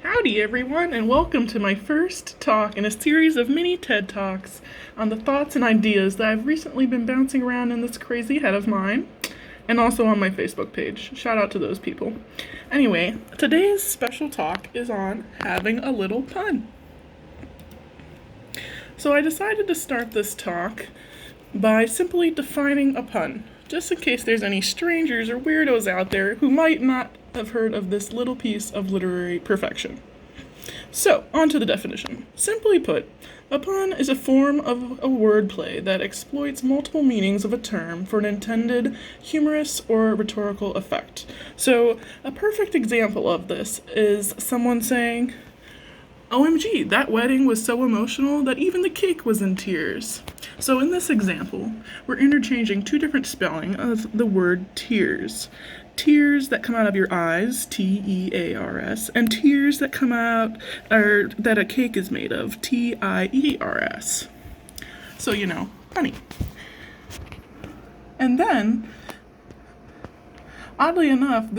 Howdy, everyone, and welcome to my first talk in a series of mini TED Talks on the thoughts and ideas that I've recently been bouncing around in this crazy head of mine, and also on my Facebook page. Shout out to those people. Anyway, today's special talk is on having a little pun. So I decided to start this talk by simply defining a pun, just in case there's any strangers or weirdos out there who might not have heard of this little piece of literary perfection. So, on to the definition. Simply put, a pun is a form of a wordplay that exploits multiple meanings of a term for an intended humorous or rhetorical effect. So, a perfect example of this is someone saying, OMG, that wedding was so emotional that even the cake was in tears. So in this example, we're interchanging two different spelling of the word tears. Tears that come out of your eyes, T-E-A-R-S, and tears that come out, or that a cake is made of, T-I-E-R-S. So, funny. And then, oddly enough,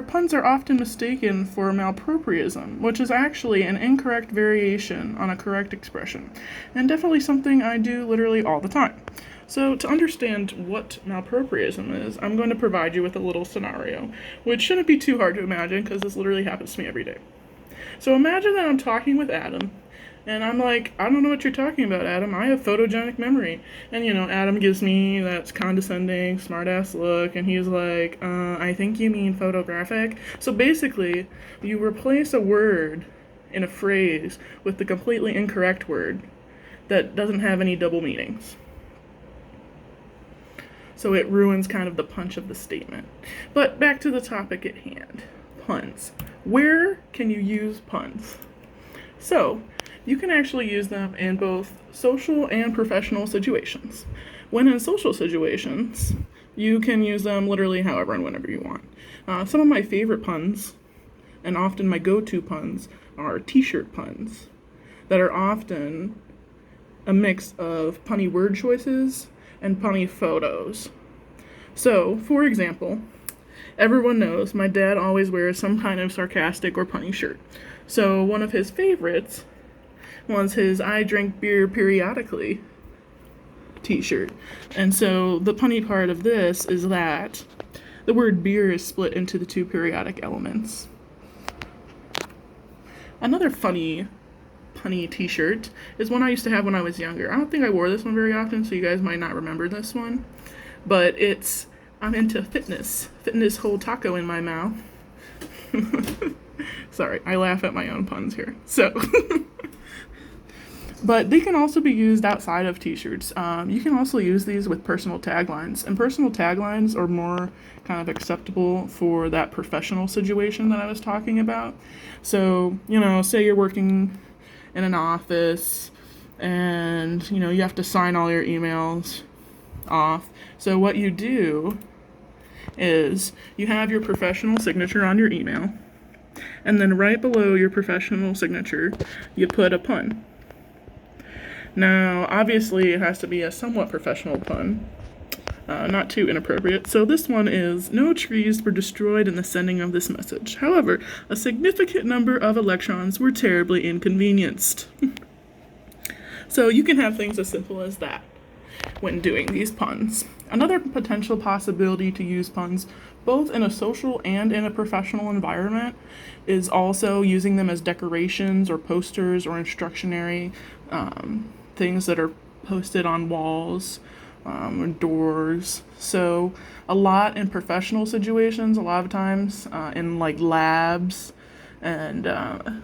puns are often mistaken for malpropriism, which is actually an incorrect variation on a correct expression, and definitely something I do literally all the time. So to understand what malpropriism is, I'm going to provide you with a little scenario, which shouldn't be too hard to imagine because this literally happens to me every day. So imagine that I'm talking with Adam, and I'm like, I don't know what you're talking about, Adam. I have photogenic memory. And, Adam gives me that condescending, smart-ass look, and he's like, I think you mean photographic. So basically, you replace a word in a phrase with the completely incorrect word that doesn't have any double meanings. So it ruins kind of the punch of the statement. But back to the topic at hand, puns. Where can you use puns? So, you can actually use them in both social and professional situations. When in social situations, you can use them literally however and whenever you want. Some of my favorite puns, and often my go-to puns, are t-shirt puns that are often a mix of punny word choices and punny photos. So, for example, everyone knows my dad always wears some kind of sarcastic or punny shirt. So one of his favorites was his I drink beer periodically t-shirt. And so the punny part of this is that the word beer is split into the two periodic elements. Another funny punny t-shirt is one I used to have when I was younger. I don't think I wore this one very often, so you guys might not remember this one. But I'm into fitness. Fitness whole taco in my mouth. Sorry, I laugh at my own puns here. So, but they can also be used outside of t-shirts. You can also use these with personal taglines. And personal taglines are more kind of acceptable for that professional situation that I was talking about. So, say you're working in an office and you have to sign all your emails off. So what you do is you have your professional signature on your email, and then right below your professional signature you put a pun. Now obviously it has to be a somewhat professional pun, not too inappropriate. So this one is, no trees were destroyed in the sending of this message. However, a significant number of electrons were terribly inconvenienced. So you can have things as simple as that when doing these puns. Another potential possibility to use puns, both in a social and in a professional environment, is also using them as decorations or posters or instructionary things that are posted on walls or doors. So a lot in professional situations, a lot of times in like labs and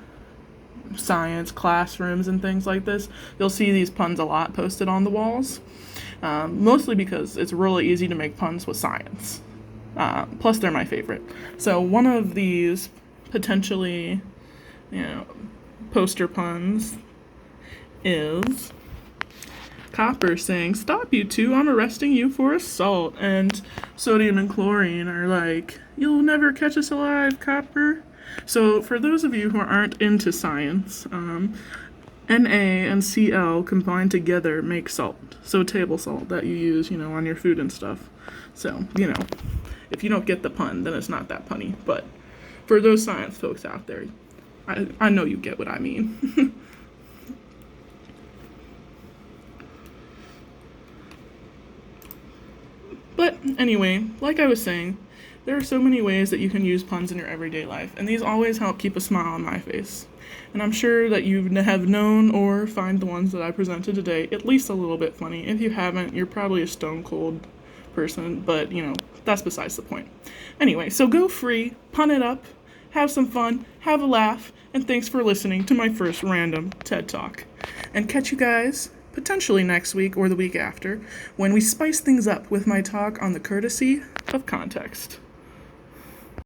science classrooms and things like this, you'll see these puns a lot posted on the walls, mostly because it's really easy to make puns with science. Plus they're my favorite. So one of these potentially, poster puns is Copper saying, "Stop, you two, I'm arresting you for assault." And Sodium and Chlorine are like, "You'll never catch us alive, Copper." So for those of you who aren't into science, Na and Cl combined together make salt. So table salt that you use, on your food and stuff. So, if you don't get the pun, then it's not that punny. But for those science folks out there, I know you get what I mean. But anyway, like I was saying, there are so many ways that you can use puns in your everyday life, and these always help keep a smile on my face. And I'm sure that you have known or find the ones that I presented today at least a little bit funny. If you haven't, you're probably a stone cold person, but that's besides the point. Anyway, so go free, pun it up, have some fun, have a laugh, and thanks for listening to my first random TED Talk. And catch you guys potentially next week or the week after when we spice things up with my talk on the courtesy of context.